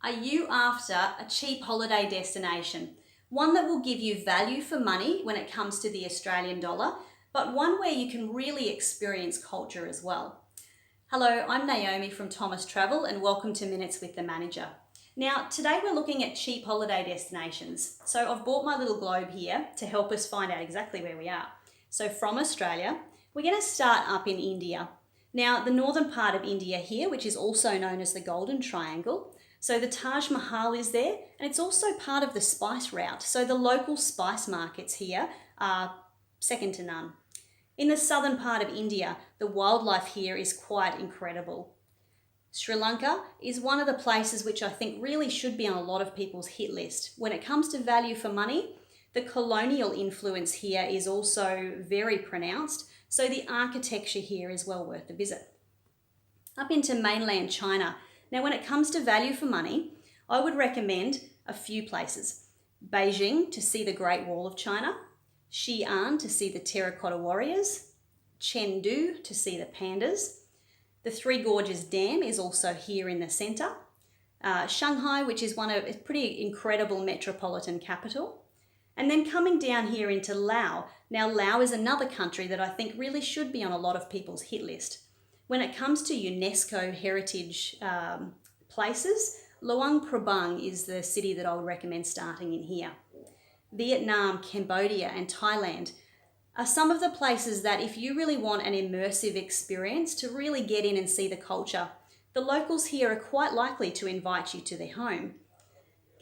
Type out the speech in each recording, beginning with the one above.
Are you after a cheap holiday destination? One that will give you value for money when it comes to the Australian dollar, but one where you can really experience culture as well. Hello, I'm Naomi from Thomas Travel and welcome to Minutes with the Manager. Now, today we're looking at cheap holiday destinations. So I've brought my little globe here to help us find out exactly where we are. So from Australia, we're going to start up in India. Now, the northern part of India here, which is also known as the Golden Triangle, so the Taj Mahal is there, and it's also part of the spice route. So the local spice markets here are second to none. In the southern part of India, the wildlife here is quite incredible. Sri Lanka is one of the places which I think really should be on a lot of people's hit list. When it comes to value for money, the colonial influence here is also very pronounced, so the architecture here is well worth a visit. Up into mainland China. Now, when it comes to value for money, I would recommend a few places. Beijing to see the Great Wall of China, Xi'an to see the Terracotta Warriors, Chengdu to see the pandas. The Three Gorges Dam is also here in the centre. Shanghai, which is a pretty incredible metropolitan capital. And then coming down here into Laos. Now, Laos is another country that I think really should be on a lot of people's hit list. When it comes to UNESCO heritage places, Luang Prabang is the city that I would recommend starting in here. Vietnam, Cambodia and Thailand are some of the places that if you really want an immersive experience to really get in and see the culture, the locals here are quite likely to invite you to their home.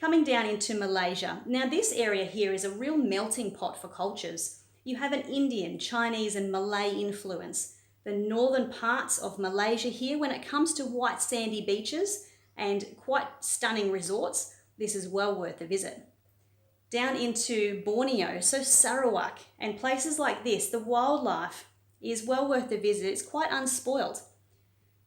Coming down into Malaysia. Now this area here is a real melting pot for cultures. You have an Indian, Chinese and Malay influence. The northern parts of Malaysia here, when it comes to white sandy beaches and quite stunning resorts, this is well worth a visit. Down into Borneo, so Sarawak and places like this, the wildlife is well worth a visit. It's quite unspoilt.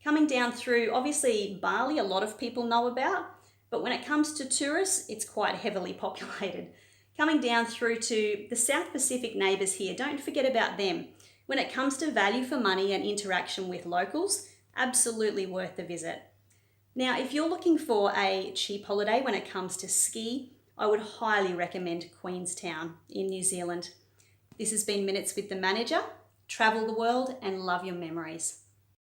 Coming down through, obviously Bali, a lot of people know about, but when it comes to tourists, it's quite heavily populated. Coming down through to the South Pacific neighbours here, don't forget about them. When it comes to value for money and interaction with locals, absolutely worth the visit. Now, if you're looking for a cheap holiday when it comes to ski, I would highly recommend Queenstown in New Zealand. This has been Minutes with the Manager. Travel the world and love your memories.